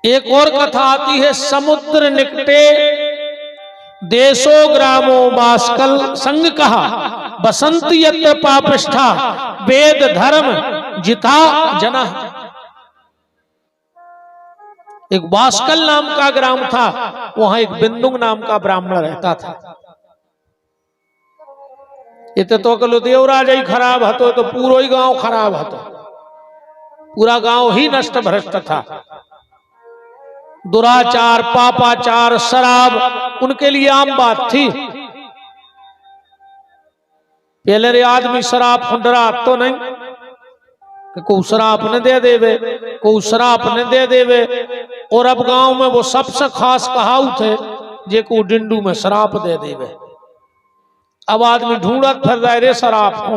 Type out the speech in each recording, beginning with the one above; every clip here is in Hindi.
एक और कथा आती है, समुद्र निकटे देशो ग्रामो बास्कल संग कहा बसंत यत्र पापिष्ठा वेद धर्म जिता जना। एक बास्कल नाम का ग्राम था, वहां एक बिंदुक नाम का ब्राह्मण रहता था। इतने तो कलो देवराज ही खराब हतो तो पूरा ही गांव खराब हतो, पूरा गांव ही नष्ट भ्रष्ट था। दुराचार, पापाचार, शराब उनके लिए आम बात थी। पहले रे आदमी शराब फुंडरा तो नहीं कि को शराब न दे देवे, को शराब न दे देवे। और अब गांव में वो सबसे खास कहावत है, जे को डिंडू में शराब दे देवे। अब आदमी ढूंढत फिर रहा रे शराब को।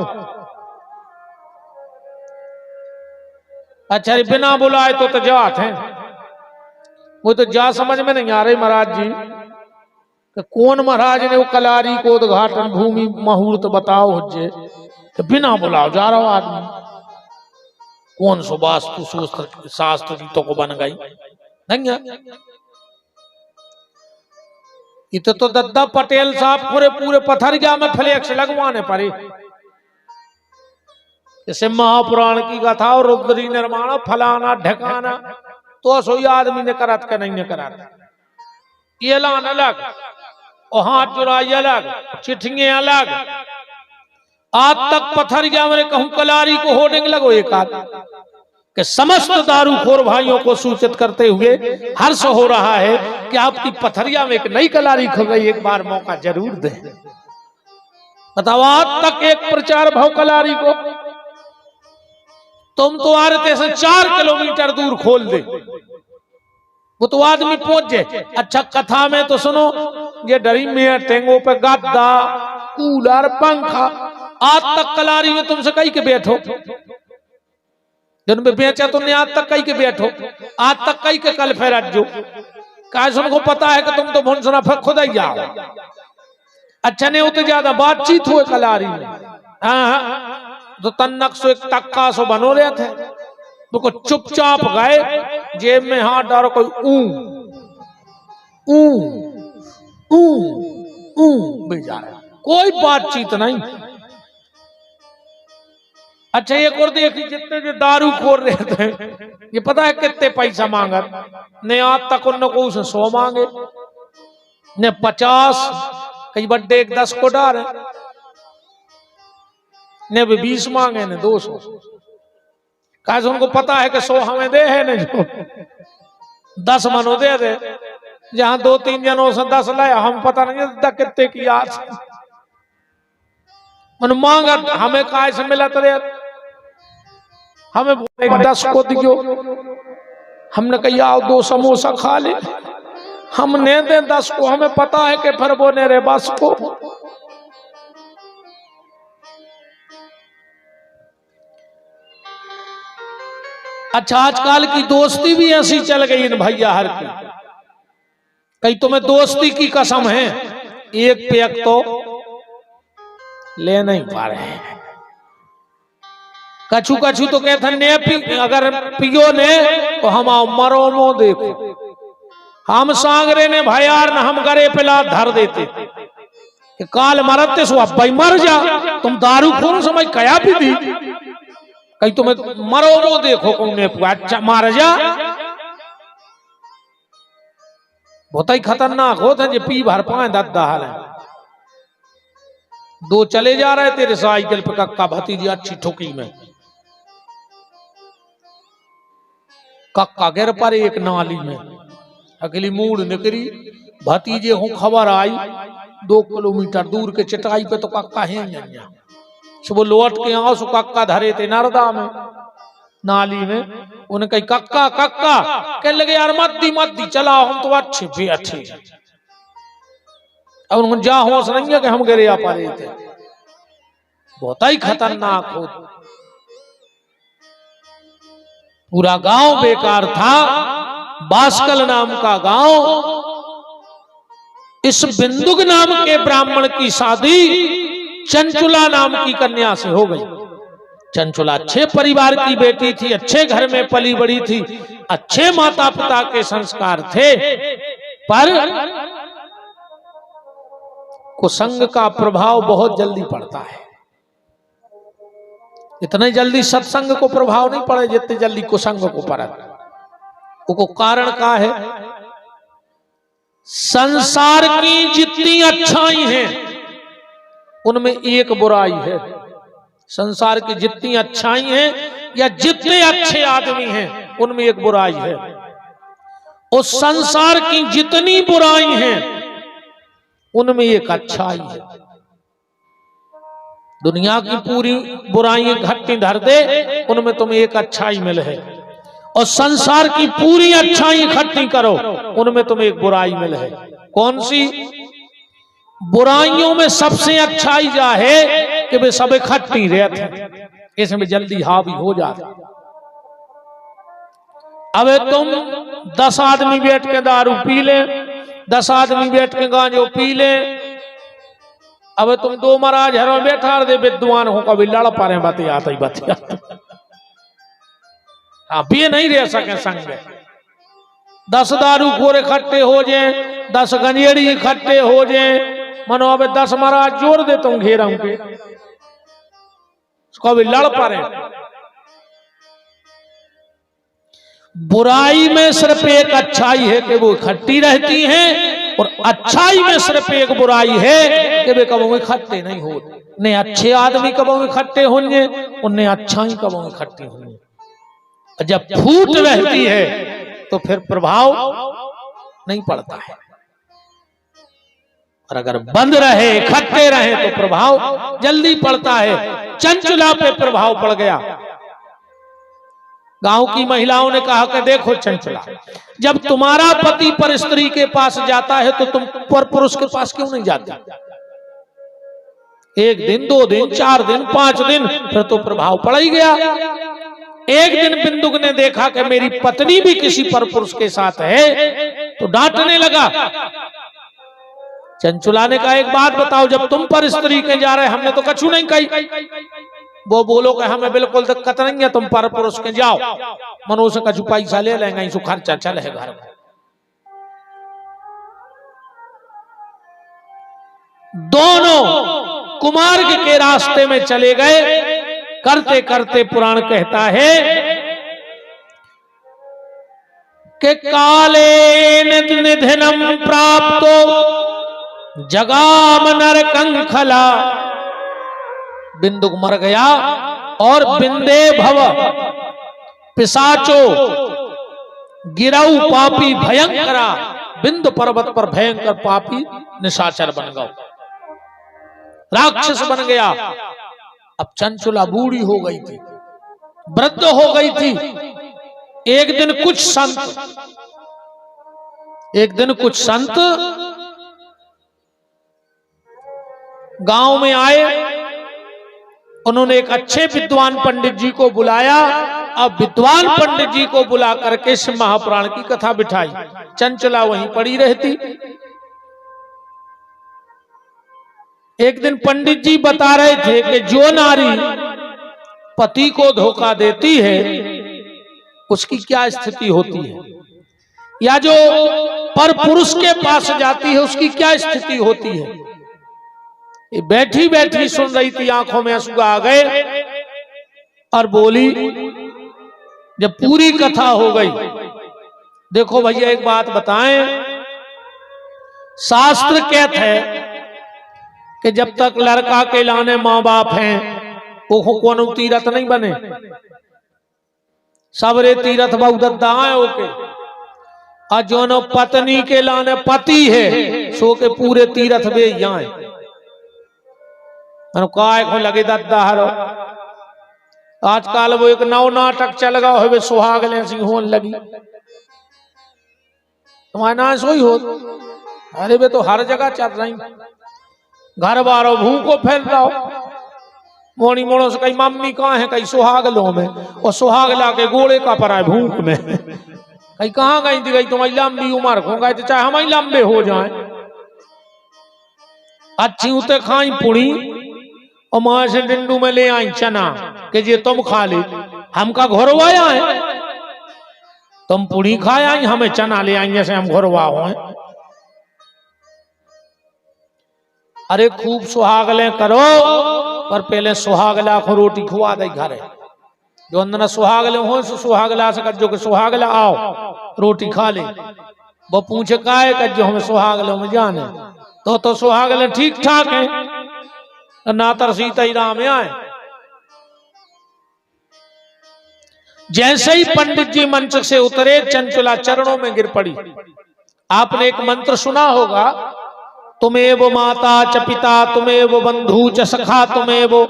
अच्छा बिना बुलाए तो जात है, वो तो जा समझ में नहीं आ रही महाराज जी कि कौन महाराज ने वो कलारी को उद्घाटन भूमि मुहूर्त बताओ जे तो बिना बुलाओ जा रहा हो आदमी। कौन सो वास्तु शास्त्र की तो को बन गई नहीं है। इतो तो दद्दा पटेल साहब पूरे पूरे पथरिया में फ्लैक्स लगवाने पड़े, जैसे महापुराण की कथा और रुद्री निर्माण फलाना ढकाना, तो सोई आदमी ने करात का नहीं ने करात। ये लान अलग और हाथ जुड़ाई अलग, चिट्ठियां अलग। आज तक पथरिया में कहूं कलारी को होर्डिंग लगो एक आध कि समस्त दारूखोर भाइयों को सूचित करते हुए हर्ष हो रहा है कि आपकी पथरिया में एक नई कलारी खुल गई, एक बार मौका जरूर दें। बताओ आज तक एक प्रचार भाव कलारी को तुम तो आरते से 4 किलोमीटर दूर खोल दे, वो तो आदमी पहुंच जाए। अच्छा कथा में तो सुनो, ये डरी में टेंगो पे गद्दा कूलर पंखा, आज तक कलारी में तुमसे कहीं के बैठो, जिनमें बेचा तुमने आज तक कहीं के बैठो, आज तक कहीं के कल फेर जो काश उनको पता है कि तुम तो भुनसना फिर खुद ही जाओ। अच्छा नहीं होते ज्यादा बातचीत हुए कलारी में। हाँ तो तन्नक सो एक तक्का सो बनो रहे थे, तो चुपचाप गए, जेब में हाथ डालो, कोई जा रहा, कोई बातचीत नहीं। अच्छा एक और देखिए, जितने जो दारू खोर रहे थे, ये पता है कितने पैसा मांगत ने आज तक उन को उसे 100 मांगे ने 50, कई बड्डे एक 10 को डाले ने 20 मांगे ने 200। काश उनको पता है कि 100 हमें दे है ने जो 10 मनो दे दे, जहां 2-3 जनों से 10 लाया, हम पता नहीं कितने की आज मन मांगा हमें काय से मिला तो हमें 10 को दियो। हमने कहा आओ 2 समोसा खा ले, हम ने दे 10 को, हमें पता है कि फिर वो ने रे बस को। अच्छा आजकल की दोस्ती भी ऐसी चल गई इन भैया हर की, कहीं तुम्हें दोस्ती की कसम है, एक पैक तो ले नहीं पा रहे हैं। कछु कछु तो कहते ने अगर पियो ने तो हम आओ मरो मो देखो, हम सांगरे ने भयार न हम गरे पिला धर देते कि काल मरते सो अब भाई मर जा, तुम दारू खोर समझ कया भी दी, कहीं तुम्हें मरो मो देखो कौन अच्छा मार जा। बहुत ही खतरनाक होता है, पी भर पाए दद्दा हाल है। 2 चले जा रहे तेरे साइकिल पे, कक्का भतीजी अच्छी ठोकी में, कक्का गिर पर एक नाली में, अगली मूड निकली, भतीजे हूं खबर आई 2 किलोमीटर दूर के चटाई पे तो कक्का है सुबह लौट के आओ सो कक्का धरे थे नरदा में नाली में। उन्हें कही कक्का कक्का, कहने लगे यार मत दी चलाओ, हम तो अच्छे भी अच्छे। अब उन्होंने जा होश नहीं है कि हम गिरे पा रहे थे, बहुत ही खतरनाक हो। पूरा गांव बेकार था, बास्कल नाम का गांव। इस बिंदुक नाम के ब्राह्मण की शादी चंचुला नाम की कन्या से हो गई। चंचुला अच्छे परिवार की बेटी थी, अच्छे घर में पली बड़ी थी, अच्छे माता पिता के संस्कार थे, पर कुसंग का प्रभाव बहुत जल्दी पड़ता है। इतने जल्दी सत्संग को प्रभाव नहीं पड़े जितने जल्दी कुसंग को पड़ा। वो कारण का है, संसार की जितनी अच्छाई हैं उनमें एक बुराई है। संसार की जितनी अच्छाई हैं या जितने अच्छे आदमी हैं उनमें एक बुराई है। उस संसार की जितनी बुराई हैं उनमें एक अच्छाई है। दुनिया की पूरी बुराई घट्टी धर दे, उनमें तुम्हें एक अच्छाई मिले है। और संसार की पूरी अच्छाई इकट्ठी करो, उनमें तुम्हें एक बुराई मिले है। कौन सी? बुराइयों में सबसे अच्छाई जा है कि वे सब इकट्ठी रहते हैं, इसमें जल्दी हावी हो जाते। अब तुम 10 आदमी बैठ के दारू पी ले, 10 आदमी बैठ के गांजो पी ले। अब तुम 2 महाराज हर बैठा दे विद्वान हो, कभी लड़ पा रहे बतियाते ही बतियाते। आप ये नहीं रह सके संग। 10 दारू खोर इकट्ठे हो जाए, 10 गंजेड़ी इकट्ठे हो जाए, मनो अब 10 महाराज जोड़ देता हूं घेरा के, कभी लड़ पा रहे। बुराई में सिर्फ एक अच्छाई है कि वो इकट्ठी रहती हैं, और अच्छाई में सिर्फ एक बुराई है कि वे कभी इकट्ठे नहीं होते। ने अच्छे आदमी कभी इकट्ठे होंगे, उन्हें अच्छाई कभी इकट्ठी होंगे। जब फूट रहती है तो फिर प्रभाव नहीं पड़ता है, और अगर बंद रहे इकट्ठे रहे तो प्रभाव जल्दी पड़ता है। चंचला पे प्रभाव पड़ गया। गांव की महिलाओं ने कहा कि देखो चंचला, जब तुम्हारा पति पर स्त्री के पास जाता है तो तुम पर पुरुष के पास क्यों नहीं जाते? 1 दिन 2 दिन 4 दिन 5 दिन, फिर तो प्रभाव पड़ ही गया। एक दिन बिंदुक ने देखा कि मेरी पत्नी भी किसी पर पुरुष के साथ है, तो डांटने लगा। चंचला ने कहा एक बात बताओ, जब तुम पर स्त्री के जा रहे हमने तो कछु नहीं कही। वो बोलो कि हमें बिल्कुल दिक्कत नहीं है, तुम पर पुरुष के जाओ, मनो से कछु पैसा ले लेंगे, इसको खर्चा चले घर में। दोनों कुमार्ग के रास्ते में चले गए। करते करते पुराण कहता है कि काले निधनम प्राप्तो जगाम नरकं खला। बिंदुक मर गया और बिंदे भव पिशाचो गिरऊ पापी भयंकरा। बिंद पर्वत पर भयंकर पापी निशाचर बन गया, राक्षस बन गया। अब चंचला बूढ़ी हो गई थी, वृद्ध हो गई थी। एक दिन कुछ संत गांव में आए। उन्होंने एक अच्छे विद्वान पंडित जी को बुलाया। अब विद्वान पंडित जी को बुला करके शिव महापुराण की कथा बिठाई। चंचला वहीं पड़ी रहती। एक दिन पंडित जी बता रहे थे कि जो नारी पति को धोखा देती है उसकी क्या स्थिति होती है, या जो पर पुरुष के पास जाती है उसकी क्या स्थिति होती है। ये बैठी बैठी सुन रही थी, आंखों में आंसू आ गए और बोली। जब पूरी कथा हो गई, देखो भैया एक बात बताएं, शास्त्र कहते हैं कि जब तक लड़का के लाने माँ बाप हैं वो कोनो तीरथ नहीं बने। सबरे तीरथ बहुदत्ता आए ओके, और जो पत्नी के लाने पति है सो के पूरे तीरथ वे आए। काय को लगे दद्दा हरो। आजकल वो एक नव नाटक चल गया हो, सुहाग ले सिंहोन लगी। तुम्हारे ना सोई हो, अरे वे तो हर जगह चल रही। घर बारो भू को फैल रहा हो। मोनी मोड़ो से कई मम्मी कहाँ है, कई सुहाग लो में, और सुहाग ला के गोले का परा है भूख में। कई कहाँ गई थी, गई तुम्हारी लंबी उम्र हो गए तो चाहे हम लंबे हो जाए। अच्छी उते खाई पुड़ी और मां से डिंडू में ले आई चना कि ये तुम खा ले, हमका घर आया है तुम पूरी खाए आई, हमें चना ले आई जैसे हम घरवा हुए। अरे खूब सुहागले करो, पर पहले सुहागला को रोटी खुआ दे घरे। जो अंदर सुहागले हो सुहागला से जो सुहागला आओ रोटी खा ले। वो पूछे काहे कर जो हमें सुहागले में जाने, तो सुहागले ठीक ठाक है ना, तर सीता ही राम आए। जैसे ही पंडित जी मंच से उतरे, चंचला चरणों में गिर पड़ी। आपने एक मंत्र सुना होगा, तुम्हें वो माता च पिता, तुम्हें वो बंधु च सखा, तुम्हें वो,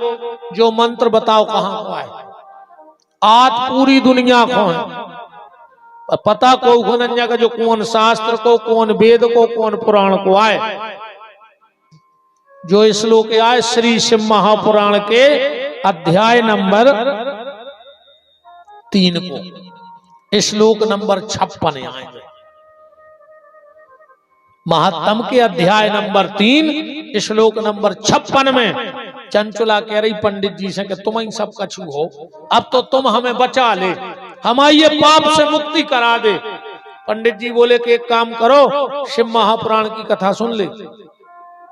जो मंत्र बताओ कहां को आए। आज पूरी दुनिया को है पता को गुनन्या का, जो कौन शास्त्र को, कौन वेद को, कौन पुराण को आए। जो श्लोक आए श्री शिव महापुराण के अध्याय नंबर 3 को, श्लोक नंबर 56 आए। महात्म के अध्याय नंबर 3 श्लोक नंबर 56 में चंचला कह रही पंडित जी से कि तुम ही सब कछु हो, अब तो तुम हमें बचा ले, हमारे ये पाप से मुक्ति करा दे। पंडित जी बोले कि एक काम करो, शिव महापुराण की कथा सुन ले।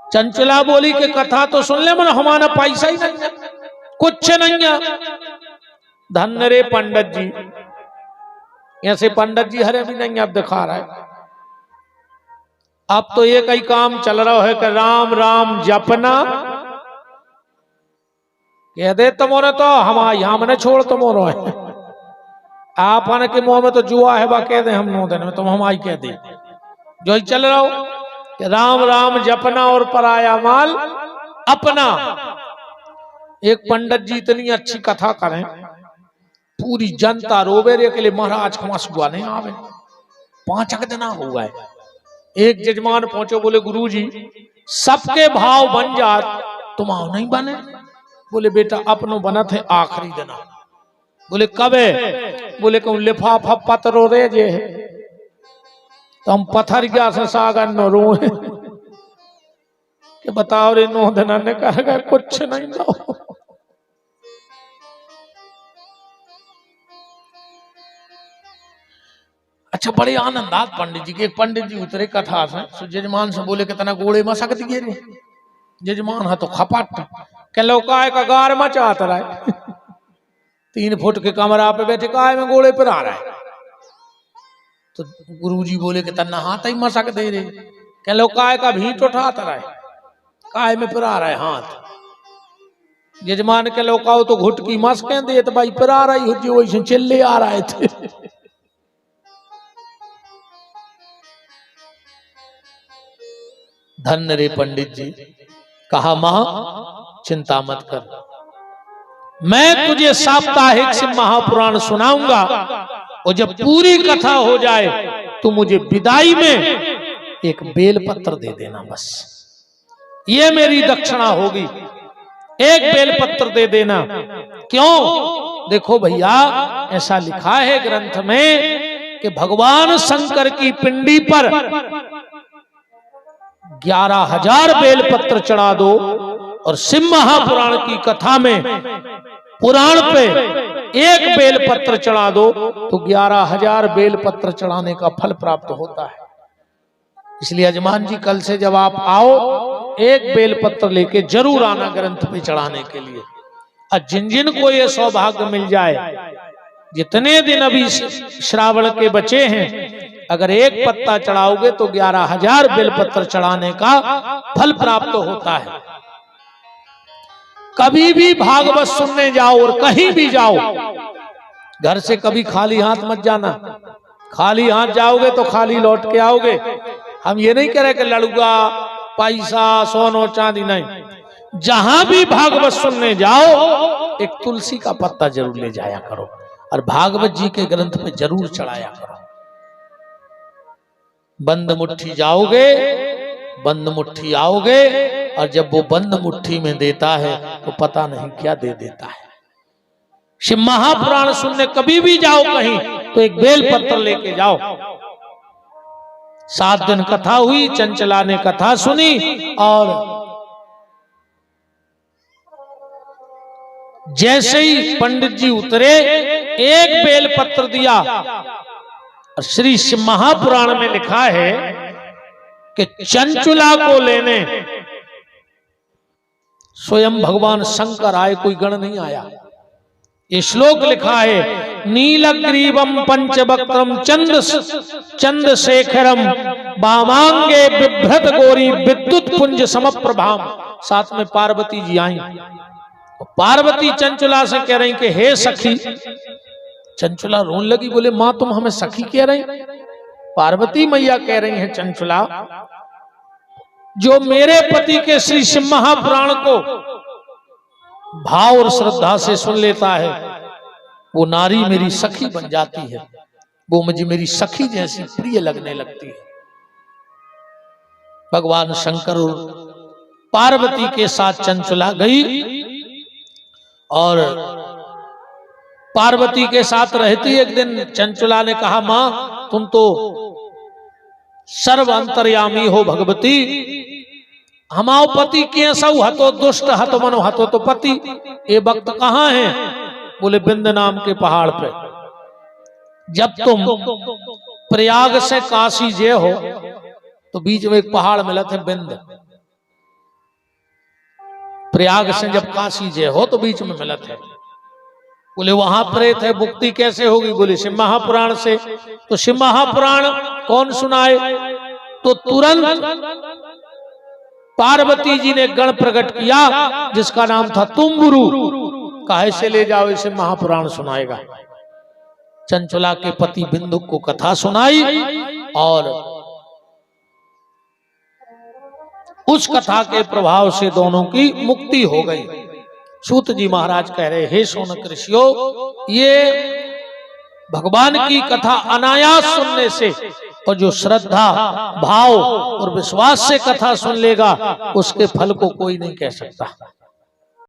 चंचला बोली कि कथा तो सुन ले, मगर हमारा पैसा ही नहीं है, कुछ नहीं है। धन्य रे पंडित जी, ऐसे पंडित जी हरे भी नहीं अब दिखा रहा है। अब तो एक ही काम चल रहा है कि राम राम जपना। कह दे तुम्हारे तो हमारा यहाँ मैंने छोड़ तुम्हारो है, आपने के मुंह में तो जुआ है बा, कह दे हम 9 दिन में, तुम हमारी कह दे। जो ही चल रहा हो कि राम राम जपना और पराया माल अपना। एक पंडित जी इतनी अच्छी कथा करें, पूरी जनता रोबेरे के लिए महाराज खमास हुआ नहीं आवे। 5 दिन हो गए, एक जजमान पहुंचो, बोले गुरुजी सबके भाव बन जात, तुम आओ नहीं बने। बोले बेटा अपनो बनत है आखिरी दिन। बोले कब है? बोले कहूं लिफाफा पत्रो रे जे है, तो हम पत्थर गया से सागन न रो कि बताओ रे 9 दिन ने कर गए, कुछ नहीं दो। अच्छा बड़े आनंद आत पंडित जी के। एक पंडित जी उतरे कथा से, जजमान से बोले कितना गोड़े मसक दिए रे। जजमान है तो खपट के लौकाए का गार मचाता रहा 3 फुट के कमरा पे बैठे काय में गोड़े पर आ रहा है। तो गुरुजी बोले कि तना हाथ ही मसक दे रे, के लौकाए का भीट उठाता रहा है, काय में पर आ रहा है हाथ। जजमान के लौकाओ तो घुटकी मस कह दे, तो भाई पर आ रही हो जी, वैसे चिल्ले आ रहे थे। धन्य रे पंडित जी। कहा मां चिंता मत कर, मैं तुझे साप्ताहिक शिव महापुराण सुनाऊंगा, और जब पूरी कथा हो जाए तो मुझे विदाई में एक बेलपत्र दे देना, बस ये मेरी दक्षिणा होगी। एक बेलपत्र दे देना। क्यों? देखो भैया, ऐसा लिखा है ग्रंथ में कि भगवान शंकर की पिंडी पर 11,000 बेलपत्र चढ़ा दो, और शिव महापुराण की कथा में पुराण पे एक बेलपत्र चढ़ा दो तो 11,000 बेलपत्र चढ़ाने का फल प्राप्त होता है। इसलिए यजमान जी कल से जब आप आओ, एक बेलपत्र लेके जरूर आना ग्रंथ पे चढ़ाने के लिए। और जिन जिन को ये सौभाग्य मिल जाए, जितने दिन अभी श्रावण के बचे हैं, अगर एक पत्ता चढ़ाओगे तो 11,000 बेलपत्र चढ़ाने का फल प्राप्त होता है। कभी भी भागवत सुनने जाओ और कहीं भी जाओ, घर से कभी खाली हाथ मत जाना। खाली हाथ जाओगे तो खाली लौट के आओगे। हम ये नहीं कह रहे कि लड़ुआ पैसा सोनो चांदी, नहीं। जहां भी भागवत सुनने जाओ एक तुलसी का पत्ता जरूर ले जाया करो, और भागवत जी के ग्रंथ पे जरूर चढ़ाया करो। बंद मुट्ठी जाओगे, बंद मुट्ठी आओगे, और जब वो बंद मुट्ठी में देता है तो पता नहीं क्या दे देता है। शिव महापुराण सुनने कभी भी जाओ कहीं तो एक बेलपत्र लेके जाओ। 7 दिन कथा हुई, चंचला ने कथा सुनी, और जैसे ही पंडित जी उतरे, एक बेलपत्र दिया, और श्री शिव महापुराण में लिखा है कि चंचुला को लेने स्वयं भगवान शंकर आए, कोई गण नहीं आया। ये श्लोक लिखा है, नीलग्रीवम पंचवक्त्रम चंद्रशेखरम वामांगे बिभ्रत गौरी विद्युत पुंज समप्रभाम। साथ में पार्वती जी आई। पार्वती चंचुला से कह रही कि हे सखी। चंचुला रोने लगी, बोले मां तुम हमें सखी कह रही? पार्वती मैया कह रही है चंचुला, जो मेरे पति के श्री शिव महापुराण को भाव और श्रद्धा से सुन लेता है, वो नारी मेरी सखी बन जाती है, वो मुझे मेरी सखी जैसी प्रिय लगने लगती है। भगवान शंकर और पार्वती के साथ चंचुला गई और पार्वती के साथ रहती। एक दिन चंचुला ने कहा, मां तुम तो सर्व अंतर्यामी हो भगवती, हमाओ पति के सऊ हतो दुष्ट हत मनो हतो तो पति, ये वक्त कहाँ है? बोले विंध नाम के पहाड़ पे। जब तुम प्रयाग से काशी जे हो तो बीच में एक पहाड़ मिला था विंध। प्रयाग से जब काशी जे हो तो बीच में मिला था। बोले वहां प्रेत है, मुक्ति कैसे होगी? बोले शिव महापुराण से। तो शिव महापुराण कौन सुनाए? तो तुरंत पार्वती जी ने गण प्रकट किया जिसका नाम था तुम्बुरु। काहे से ले जाओ, इसे महापुराण सुनाएगा। चंचुला के पति बिंदु को कथा सुनाई और उस कथा के प्रभाव से दोनों की मुक्ति हो गई। सूत जी महाराज कह रहे, हे शौनक ऋषियों, ये भगवान की कथा अनायास सुनने से और जो श्रद्धा भाव और विश्वास से कथा सुन लेगा उसके फल को कोई नहीं कह सकता।